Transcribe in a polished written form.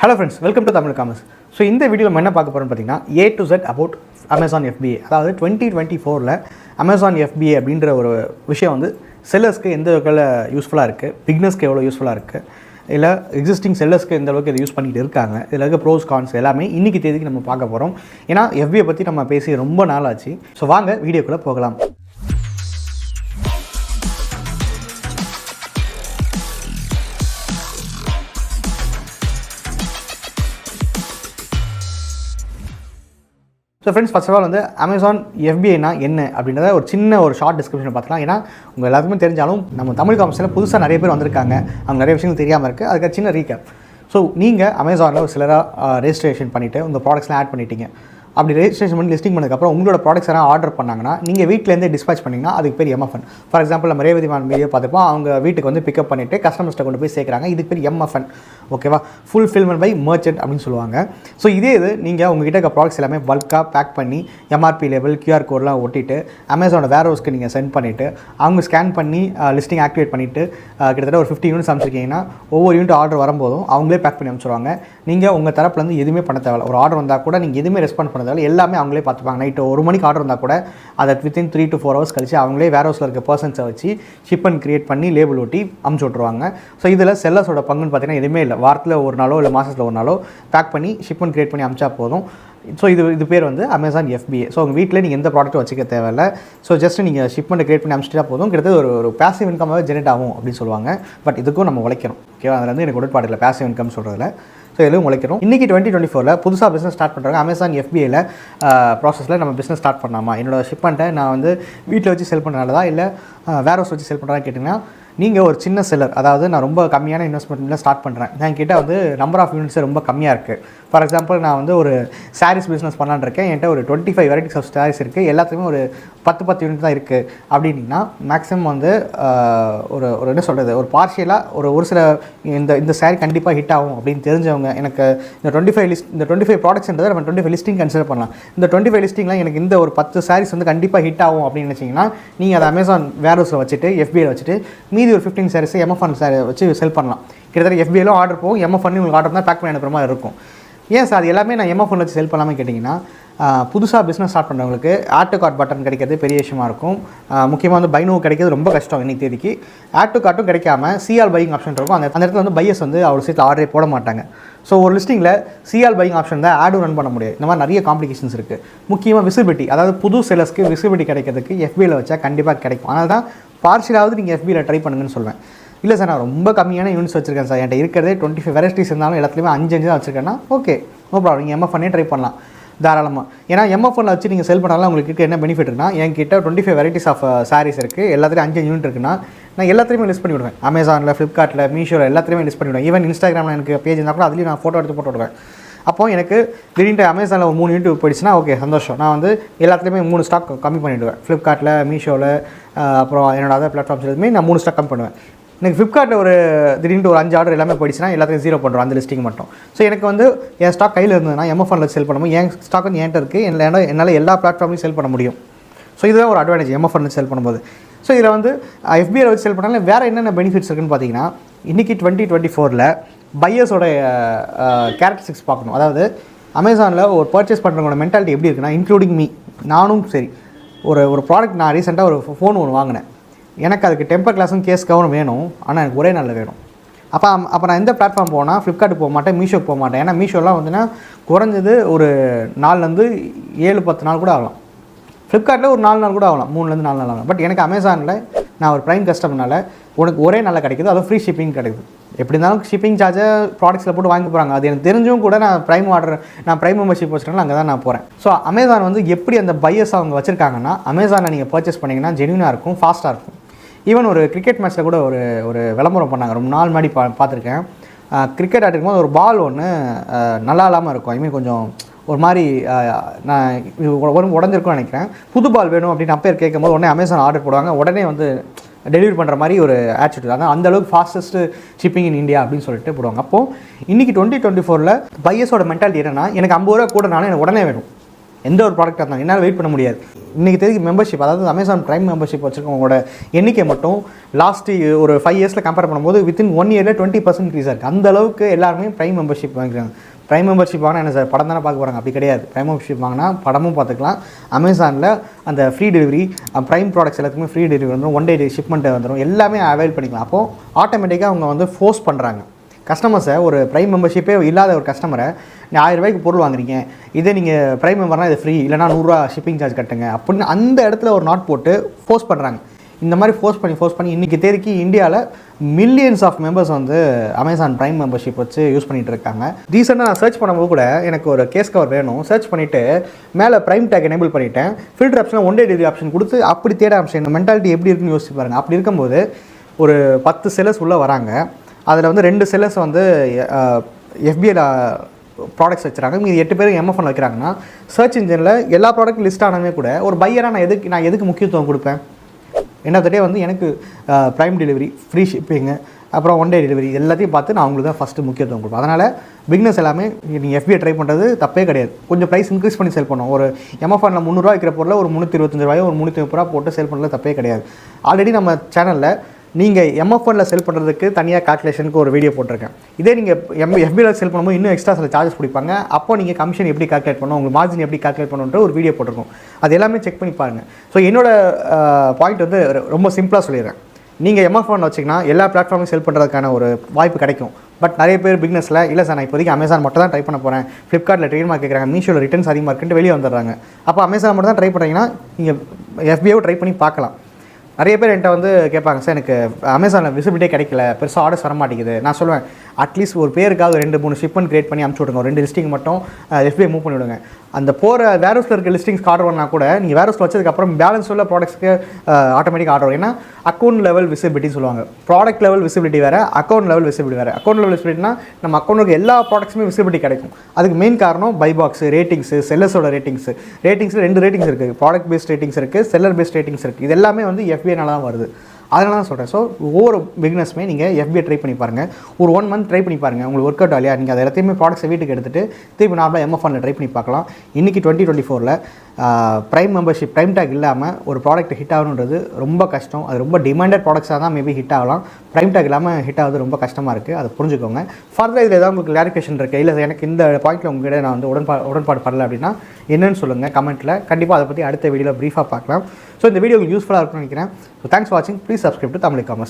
Hello friends, welcome to Tamil Commerce. So in this video, we will talk about A to Z about Amazon FBA. That is 2024 Amazon FBA அப்படின்ற ஒரு விஷயம் வந்து செல்லர்ஸ்க்கு எந்த வகையில் யூஸ்ஃபுல்லாக இருக்குது, பிகினர்ஸ்க்கு எவ்வளோ யூஸ்ஃபுல்லாக இருக்குது, இல்லை எக்ஸிஸ்டிங் செல்லர்ஸ்க்கு எந்த அளவுக்கு இதை யூஸ் பண்ணிகிட்டு இருக்காங்க, இதில் இருக்க ப்ரோஸ் கான்ஸ் எல்லாமே இன்றைக்கி தேதிக்கு நம்ம பார்க்க போகிறோம். ஏன்னா FBA பற்றி நம்ம பேசி ரொம்ப நாள் ஆச்சு. ஸோ வாங்க வீடியோக்குள்ளே போகலாம். So friends, first of all வந்து அமேசான் FBAனா என்ன அப்படின்றத ஒரு சின்ன ஷார்ட் டிஸ்கிரிப்ஷன் பார்த்துக்கலாம். ஏன்னா உங்கள் எல்லாத்துக்குமே தெரிஞ்சாலும் நம்ம தமிழ் காமர்ஸில் புதுசாக நிறைய பேர் வந்திருக்காங்க, அவங்க நிறைய விஷயங்கள் தெரியாமல் இருக்குது. அதுக்கு சின்ன ரீகேப். ஸோ நீங்கள் அமேசானில் ஒரு சிலராக ரெஜிஸ்ட்ரேஷன் பண்ணிவிட்டு உங்கள் ப்ராடக்ட்ஸ்லாம் ஆட் பண்ணிட்டீங்க. அப்படி ரெஜிஸ்ட்ரேஷன் பண்ணி லிஸ்டிங் பண்ணதுக்கப்புறம் உங்களோட ப்ராடக்ட்ஸ் எல்லாம் ஆர்டர் பண்ணாங்கன்னா நீங்கள் வீட்டிலேருந்தே டிஸ்பேச் பண்ணிங்கன்னா அதுக்கு பேர் MFN. ஃபார் எக்ஸாம்பிள் நம்ம ரேவதிமான் வீடியோ பார்த்துப்போம், அவங்க வீட்டுக்கு வந்து பிக்கப் பண்ணிவிட்டு கஸ்டமர்ஸ்ட்டை கொண்டு போய் சேர்க்குறாங்க. இதுக்கு பேர் MFN. ஓகேவா, ஃபுல்ஃபில்மெண்ட் பை மர்ச்சன்ட் அப்படின்னு சொல்லுவாங்க. ஸோ இதே இது நீங்கள் உங்ககிட்ட இருக்க ப்ராடக்ட்ஸ் எல்லாமே பல்காக பேக் பண்ணி MRP லேபிள் QR கோட்லாம் ஒட்டிட்டு அமேசானோட வேர் ஹவுஸ்க்கு நீங்கள் சென்ட் பண்ணிவிட்டு அவங்க ஸ்கேன் பண்ணி லிஸ்டிங் ஆக்டிவேட் பண்ணிவிட்டு கிட்டத்தட்ட ஒரு 50 யூனிட்ஸ் அமைச்சிருக்கீங்கன்னா ஒவ்வொரு யூனிட் ஆர்டர் வரும்போதும் அவங்களே பேக் பண்ணி அமைச்சிருவாங்க. நீங்கள் உங்கள் தரப்புலேருந்து எதுவுமே பண்ண தேவையில்ல. ஒரு ஆர்டர் வந்தால் கூட நீங்கள் எதுவுமே ரெஸ்பாண்ட் பண்ண தேவையில்ல, எல்லாமே அவங்களே பார்த்துப்பாங்க. நைட்டு 1 மணிக்கு ஆர்டர் வந்தால் கூட அதை வித்தின் 3 to 4 hours கழிச்சு அவங்களே வேர் ஹவுஸில் இருக்க பர்சன்ஸை வச்சு ஷிப்பன் கிரியேட் பண்ணி லேபிள் ஒட்டி அமுச்சு விட்ருவாங்க. ஸோ இதில் செல்லர்ஸோட பங்குன்னு பார்த்தீங்கன்னா எதுவுமே இல்லை. வாரத்தில் ஒரு நாளோ இல்லை மாதத்தில் ஒரு நாளோ பேக் பண்ணி ஷிப்பன் கிரியேட் பண்ணி அமிச்சா போதும். ஸோ இது பேர் வந்து அமேசான் FBA. ஸோ உங்கள் வீட்டில் நீங்கள் எந்த ப்ராடக்ட்டும் வச்சுக்க தேவையில்லை. ஸோ ஜஸ்ட் நீங்கள் ஷிப்மெண்ட் கிரியேட் பண்ணி அமிச்சிட்டா போதும். கிட்டத்தட்ட ஒரு பேசிவ் இன்கமாகவே ஜெனரேட் ஆகும் அப்படின்னு சொல்லுவாங்க. பட் இதுக்கும் நம்ம உழைக்கணும். ஓகேவா, அதில் வந்து எனக்கு உடன்பாடு இல்லை பேசிவ் இன்கம் சொல்கிறதுல. ஸோ எதுவும் உழைக்கிறோம். இன்றைக்கி 2024 புதுசாக பிஸ்னஸ் ஸ்டார்ட் பண்ணுறாங்க. அமேசான் FBAயில் ப்ராசஸில் நம்ம பிஸ்னஸ் ஸ்டார்ட் பண்ணாமா, என்னோடய ஷிப்மெண்ட்டை நான் வந்து வீட்டில் வச்சு செல் பண்ணுறதுனால இல்லை வேர் ஹவுஸ் வச்சு செல் பண்ணுறதா கேட்டிங்கன்னா, நீங்கள் ஒரு சின்ன செல்லர், அதாவது நான் ரொம்ப கம்மியான இன்வெஸ்ட்மெண்ட்டில் ஸ்டார்ட் பண்ணுறேன், என்கிட்ட வந்து நம்பர் ஆஃப் யூனிட்ஸ் ரொம்ப கம்மியாக இருக்குது. ஃபார் எக்ஸாம்பிள் நான் வந்து ஒரு சாரீஸ் பிஸ்னஸ் பண்ணலான்னு இருக்கேன், என்கிட்ட ஒரு 25 வெரைட்டிஸ் ஆஃப் சாரீஸ் இருக்குது, எல்லாத்துலேயுமே ஒரு 10 யூனிட் தான் இருக்குது அப்படின்னா மேக்ஸிமம் வந்து ஒரு என்ன சொல்கிறது, ஒரு பார்ஷியலாக ஒரு சில இந்த சாரீ கண்டிப்பாக ஹிட் ஆகும் அப்படின்னு தெரிஞ்சவங்க எனக்கு இந்த 25 ப்ராடக்ட்ஸ்ன்றதை நம்ம 25 லிஸ்டிங் கன்சிடர் பண்ணலாம். இந்த 25 லிஸ்டிங்லாம் எனக்கு இந்த ஒரு 10 சாரீஸ் வந்து கண்டிப்பாக ஹிட் ஆகும் அப்படின்னு நினச்சிங்கன்னா நீங்கள் அதை அமேசான் வேர் ஹவுஸில் வச்சுட்டு FBAயில் வச்சுட்டு மீதி ஒரு 15 சாரீஸ் MFN சாரி வச்சு செல் பண்ணலாம். கிட்டத்தட்ட FBAலும் ஆர்டர் போகும், MFN உங்களுக்கு ஆர்டர் தான் பேக் பண்ணி அனுப்புகிற மாதிரி இருக்கும். ஏன் சார் அது எல்லாமே நான் MFN வச்சு செல் பண்ணாமல் கேட்டிங்கன்னா, புதுசாக பிஸ்னஸ் ஸ்டார்ட் பண்ணுறவங்களுக்கு ஆட் டு கார்ட் பட்டன் கிடைக்கிறது பெரிய விஷயமா இருக்கும். முக்கியமாக வந்து பைனோ கிடைக்கிறது ரொம்ப கஷ்டம் இன்றைக்கி தேதிக்கு. ஆட் டு கார்ட்டும் கிடைக்காம CR பையிங் ஆப்ஷன் இருக்கும். அந்த இடத்துல வந்து பையர்ஸ் வந்து அவ்வளோ சீட்டில் ஆர்டரே போட மாட்டாங்க. ஸோ ஒரு லிஸ்டிங்கில் CR பையிங் ஆப்ஷன் தான் ஆடும் ரன் பண்ண முடியாது. இந்த மாதிரி நிறைய காம்ப்ளிகேஷன்ஸ் இருக்குது. முக்கியமாக விசிபிலிட்டி, அதாவது புது செல்லர்ஸ்க்கு விசிபிலிட்டி கிடைக்கிறதுக்கு FBAயில் வச்சா கண்டிப்பாக கிடைக்கும். அதனால தான் பார்ஷியலாவது நீங்கள் FBAயில் ட்ரை பண்ணுங்கன்னு சொல்வேன். இல்லை சார் நான் ரொம்ப கம்மியான யூனிட்ஸ் வச்சுருக்கேன் சார், என்கிட்ட இருக்கிறதே 25 வெரைட்டிஸ் இருந்தாலும் எல்லாத்துலேயுமே 5 தான் வச்சுருக்கேன்னா ஓகே, நோ ப்ராப்ளம், நீங்கள் MFN ட்ரை பண்ணலாம் தாராளமாக. ஏன்னா MFN வச்சு நீங்கள் செல் பண்ணாலும் உங்களுக்கு என்ன பெனிஃபிட் இருக்குன்னா, என்கிட்ட 25 வெரைட்டிஸ் ஆஃப் சாரீஸ் இருக்குது, எல்லாத்துலேயும் 5 யூனிட் இருக்குன்னா நான் எல்லாத்தையுமே லிஸ்ட் பண்ணி விடுவேன். அமேசானில், ஃப்ளிப்கார்ட்டில், மீஷோவில் எல்லாத்தையுமே லிஸ்ட் பண்ணி விடுவேன். ஈவன் இன்ஸ்டாகிராமில் எனக்கு பேஜ் இருந்தால் கூட அதுலேயும் நான் ஃபோட்டோ எடுத்து போட்டு விடுவேன். அப்போது எனக்கு திடீர்னு அமேசானில் ஒரு 3 யூனிட் போயிடுச்சுன்னா ஓகே சந்தோஷம், நான் வந்து எல்லாத்துலேயுமே 3 ஸ்டாக் கம்மி பண்ணிவிடுவேன். ஃப்ளிப்கார்ட்டில், மீஷோவில், அப்புறம் என்னோட அதர் பிளாட்ஃபார்ம்ஸ் எதுவுமே நான் 3 ஸ்டாக் கம்மி பண்ணுவேன். எனக்கு ஃப்ளிப்கார்ட்டில் ஒரு திடீர்னு ஒரு 5 ஆர்டர் எல்லாமே போயிடுச்சுன்னா எல்லாத்தையும் 0 பண்ணுறோம் அந்த லிஸ்டிங் மட்டும். ஸோ எனக்கு வந்து என் ஸ்டாக் கையில் இருந்ததுன்னா MFNல செல் பண்ணும்போது என் ஸ்டாக் வந்து என்கிட்ட இருக்குது, என்னால் எல்லா பிளாட்ஃபார்ம்லையும் செல் பண்ண முடியும். ஸோ இதுதான் ஒரு அட்வான்டேஜ் MFN செல் பண்ணும்போது. ஸோ இதில் வந்து FBAயில் வச்சு செல் பண்ணாலும் வேறு என்னென்ன பெனிஃபிட்ஸ் இருக்குன்னு பார்த்தீங்கன்னா, இன்றைக்கி 2024 பையர்ஸோட கேரக்டரிஸ்டிக்ஸ் பார்க்கணும். அதாவது அமேசானில் ஒரு பர்ச்சேஸ் பண்ணுறவங்களோட மென்டாலிட்டி எப்படி இருக்குன்னா, இன்க்ளூடிங் மீ, நானும் சரி. ஒரு ப்ராடக்ட் நான் ரீசெண்டாக ஒரு ஃபோன் ஒன்று வாங்கினேன். எனக்கு அதுக்கு டெம்பர் கிளாஸும் கேஸ்காவும் வேணும், ஆனால் எனக்கு ஒரே நாளில் வேணும். அப்போ நான் எந்த பிளாட்ஃபார்ம் போனால் ஃப்ளிப்கார்ட்டுக்கு போக மாட்டேன், மீஷோக்கு போக மாட்டேன். ஏன்னா மீஷோலாம் வந்துன்னா குறைஞ்சது ஒரு 4 7-10 நாள் கூட ஆகலாம். ஃப்ளிப்கார்ட்டில் ஒரு 4 நாள் கூட ஆகலாம், 3 4 நாள் ஆகலாம். பட் எனக்கு அமேசானில் நான் ஒரு ப்ரைம் கஸ்டமர்னால உனக்கு ஒரே நாளில் கிடைக்குது, அதுவும் ஃப்ரீ ஷிப்பிங் கிடைக்குது. எப்படி இருந்தாலும் ஷிப்பிங் சார்ஜை ப்ராடக்ட்ஸில் போட்டு வாங்கி போகிறாங்க. அது எனக்கு தெரிஞ்சும் கூட நான் ப்ரைம் மெம்பர்ஷிப் வச்சுருக்கேன், அங்கே தான் நான் போகிறேன். ஸோ அமேசான் வந்து எப்படி அந்த பையர்ஸ் அவங்க வச்சுருக்காங்கன்னா, அமேசானில் நீங்கள் பர்ச்சேஸ் பண்ணிங்கன்னா ஜென்யூனாக இருக்கும், ஃபாஸ்ட்டாக இருக்கும். ஈவன் ஒரு கிரிக்கெட் மேட்ச்சில் கூட ஒரு விளம்பரம் பண்ணாங்க, ரொம்ப நாள் முன்னாடி பார்த்துருக்கேன். கிரிக்கெட் ஆடிருக்கும் போது ஒரு பால் ஒன்று நல்லா இல்லாமல் இருக்கும், ஐ மீன் கொஞ்சம் ஒரு மாதிரி நான் உடஞ்சிருக்கும்னு நினைக்கிறேன். புது பால் வேணும் அப்படின்னு அப்பேர் கேட்கும்போது உடனே அமேசான் ஆர்டர் போடுவாங்க, உடனே வந்து டெலிவரி பண்ணுற மாதிரி ஒரு ஆட்டிடியூட். அதான் அந்தளவுக்கு ஃபாஸ்டஸ்ட்டு ஷிப்பிங் இன் இந்தியா அப்படின்னு சொல்லிட்டு போடுவாங்க. அப்போது இன்றைக்கி 2024 பையர்ஸோட மென்டாலிட்டி என்னென்னா, எனக்கு 50 ரூபா கூடனாலும் எனக்கு உடனே வேணும். எந்த ஒரு ப்ராடக்டாக இருந்தாலும் என்னால் வெயிட் பண்ண முடியாது. இன்றைக்கி தெரிஞ்சு மெம்பர்ஷிப், அதாவது அமேசான் ப்ரைம் மெம்பர்ஷிப் வச்சுருக்கவங்களோட எண்ணிக்கை மட்டும் லாஸ்ட்டு ஒரு 5 இயர்ஸில் கம்பேர் பண்ணும்போது வித்தின் 1 இயரில் 20% இன்க்ரீஸ் இருக்குது. அந்த அளவுக்கு எல்லாருமே ப்ரைம் மெம்பர்ஷிப் வாங்கிக்கிறாங்க. ப்ரைம் மெம்பர்ஷிப் வாங்கினா என்ன சார், படம் தானே பார்க்க போகிறாங்க? அப்படி கிடையாது. ப்ரைம் மெம்பர்ஷிப் வாங்கினா படமும் பார்த்துக்கலாம். அமேசானில் அந்த ஃப்ரீ டெலிவரி, ப்ரைம் ப்ராடக்ட்ஸ் எல்லாத்துக்குமே ஃப்ரீ டெலிவரி வந்துடும், 1 டே ஷிப்மெண்ட் வந்துடும், எல்லாமே அவைல் பண்ணிக்கலாம். அப்போது ஆட்டோமேட்டிக்காக அவங்க வந்து ஃபோர்ஸ் பண்ணுறாங்க கஸ்டமர்ஸை. ஒரு ப்ரைம் மெம்பர்ஷிப்பே இல்லாத ஒரு கஸ்டமரை நீ 1000 ரூபாய்க்கு பொருள் வாங்குறீங்க, இதே நீங்கள் ப்ரைம் மெம்பர்னால் இது ஃப்ரீ, இல்லைனா 100 ரூபா ஷிப்பிங் சார்ஜ் கட்டுங்க அப்படின்னு அந்த இடத்துல ஒரு நாட் போட்டு ஃபோர்ஸ் பண்ணுறாங்க. இந்த மாதிரி ஃபோர்ஸ் பண்ணி இன்றைக்கி தேதிக்கு இந்தியாவில் மில்லியன்ஸ் ஆஃப் மெம்பர்ஸ் வந்து அமேசான் ப்ரைம் மெம்பர்ஷிப் வச்சு யூஸ் பண்ணிகிட்டு இருக்காங்க. ரீசெண்டாக நான் சர்ச் பண்ணும்போது கூட எனக்கு ஒரு கேஸ் கவர் வேணும், சர்ச் பண்ணிவிட்டு மேலே ப்ரைம் டேக் எனேபிள் பண்ணிவிட்டேன். ஃபில்டர் ஆப்ஷனில் 1 டே டெலிவரி ஆப்ஷன் கொடுத்து அப்படி தேட ஆப்ஷன் மென்டாலிட்டி எப்படி இருக்குன்னு யோசிச்சு பாருங்கள். அப்படி இருக்கும்போது ஒரு 10 செல்லர்ஸ் உள்ளே வராங்க. அதில் வந்து 2 செல்லர்ஸ் வந்து FBAல ப்ராடக்ட்ஸ் வச்சுறாங்க, மீது 8 பேர் MFN வைக்கிறாங்கன்னா சர்ச் இன்ஜினில் எல்லா ப்ராடக்ட் லிஸ்ட் ஆனாலுமே கூட ஒரு பையராக நான் எதுக்கு முக்கியத்துவம் கொடுப்பேன்? என்னத்தட்டே வந்து எனக்கு ப்ரைம் டெலிவரி, ஃப்ரீ ஷிப்பிங்கு, அப்புறம் 1 டே டெலிவரி எல்லாத்தையும் பார்த்து நான் அவங்களுக்கு தான் ஃபஸ்ட்டு முக்கியத்துவம் கொடுப்பேன். அதனால் பிக்னஸ் எல்லாமே நீங்கள் FBA ட்ரை பண்ணுறது தப்பே கிடையாது. கொஞ்சம் ப்ரைஸ் இன்க்ரீஸ் பண்ணி சேல் பண்ணுவோம். ஒரு MFNல 300 ரூபா விற்கிற பொருளை ஒரு 325 ரூபாயோ ஒரு 330 ரூபா போட்டு சேல் பண்ணுறது தப்பே கிடையாது. ஆல்ரெடி நம்ம சேனலில் நீங்கள் MFNல செல் பண்ணுறதுக்கு தனியாக கால்குலேஷனுக்கு ஒரு வீடியோ போட்டிருக்கேன். இதே நீங்கள் FBAல செல் பண்ணும்போது இன்னும் எக்ஸ்ட்ரா சில சார்ஜஸ் பிடிப்பாங்க. அப்போ நீங்கள் கமிஷன் எப்படி கால்குலேட் பண்ணணும், உங்கள் மார்ஜின் எப்படி கால்குலேட் பண்ணுன்ற ஒரு வீடியோ போட்டிருக்கோம். அது எல்லாமே செக் பண்ணி பாருங்கள். ஸோ என்னோட பாயிண்ட் வந்து ரொம்ப சிம்பிளாக சொல்லிடுறேன். நீங்கள் MFN வச்சிங்கன்னா எல்லா பிளாட்ஃபார்மையும் செல் பண்ணுறதுக்கான ஒரு வாய்ப்பு கிடைக்கும். பட் நிறைய பேர் பிக்னஸில் இல்லை சார், நான் இப்போதைக்கு அமேசான் மட்டும் தான் ட்ரை பண்ண போகிறேன், ஃப்ளிப்கார்ட்டில் ட்ரேட்மார்க் கேட்குறாங்க, மீஷோவில் ரிட்டர்ன்ஸ் அதிகமாக இருக்குன்ட்டு வெளியே வந்துடுறாங்க. அப்போ அமேசான் மட்டும் தான் ட்ரை பண்ணுறீங்கன்னா நீங்கள் FBAவை ட்ரை பண்ணி பார்க்கலாம். நிறைய பேர் என்கிட்ட வந்து கேட்பாங்க, சார் எனக்கு அமேசானில் விசிபிலிட்டியே கிடைக்கல, பெருசாக ஆர்டர்ஸ் வர மாட்டேங்குது. நான் சொல்லுவேன், அட்லீஸ்ட் ஒரு பேருக்காக 2-3 ஷிப்மெண்ட் கிரியேட் பண்ணி அனுப்பிச்சி விடுங்க. ஒரு 2 லிஸ்டிங் மட்டும் FBA மூவ் பண்ணிவிடுங்க. அந்த போகிற வேர்ஹவுஸில் இருக்க லிஸ்டிங்ஸ்க்கு ஆர்டர் பண்ணால் கூட நீங்கள் வேர்ஹவுஸில் வச்சதுக்கப்புறம் பேலன்ஸ் உள்ள ப்ராடக்ட்ஸ்க்கு ஆட்டோமேட்டிக் ஆர்டர் வரும். ஏன்னா அக்கௌண்ட் லெவல் விசிபிலிட்டின்னு சொல்லுவாங்க. ப்ராடக்ட் லெவல் விசிபிலிட்டி வேறு, அக்கௌண்ட் லெவல் விசிபிலிட்டி வேறு. அக்கௌண்ட் லெவல் விசிபிலிட்டினா நம்ம அக்கௌண்ட்டுக்கு எல்லா ப்ராடக்ட்ஸுமே விசிபிலிட்டி கிடைக்கும். அதுக்கு மெயின் காரணம் பை பாக்ஸ் ரேட்டிங்ஸு, செல்லர்ஸோட ரேட்டிங்ஸில் 2 ரேட்டிங்ஸ் இருக்குது. ப்ராடக்ட் பேஸ்ட் ரேட்டிங்ஸ் இருக்குது, செல்லர் பேஸ்ட் ரேட்டிங்ஸ் இருக்குது. இது எல்லாமே வந்து FBAனால தான் வருது. அதனால தான் சொல்கிறேன். ஸோ ஒவ்வொரு பிக்னஸுமே நீங்கள் FBA ட்ரை பண்ணி பாருங்கள். ஒரு 1 மந்த் ட்ரை பண்ணி பாருங்கள். உங்களுக்கு ஒர்க் அவுட் ஆகலையா, நீங்கள் அதை எல்லாத்தையுமே ப்ராடக்ட்ஸை வீட்டுக்கு எடுத்துகிட்டு திருப்பி நார்மலாக MFNல ட்ரை பண்ணி பார்க்கலாம். இன்றைக்கி 2024ல் ப்ரைம் மெம்பர்ஷிப், ப்ரைம் டேக் இல்லாமல் ஒரு ப்ராடக்ட் ஹிட் ஆகணுன்றது ரொம்ப கஷ்டம். அது ரொம்ப டிமாண்டட் ப்ராடக்ட்ஸாக தான் மேபி ஹிட் ஆகலாம். ப்ரைம் டேக் இல்லாமல் ஹிட் ஆகுது ரொம்ப கஷ்டமாக இருக்குது. அதை புரிஞ்சுக்கோங்க. ஃபர்தர் இதில் ஏதாவது உங்களுக்கு கிளாரிஃபிகேஷன் இருக்குது, இல்லை எனக்கு இந்த பாயிண்ட்டில் உங்கள்கிட்ட நான் வந்து உடன்பாடு படலை அப்படின்னா என்னென்னு சொல்லுங்கள் கமெண்ட்டில். கண்டிப்பாக அதை பற்றி அடுத்த வீடியோவில் ப்ரீஃபாக பார்க்கலாம். ஸோ இந்த வீடியோ யூஸ்ஃபுல்லாக இருக்கும்னு நினைக்கிறேன். ஸோ தேங்க்ஸ் ஃபார் வாட்சிங். Please subscribe to Tamil e-commerce.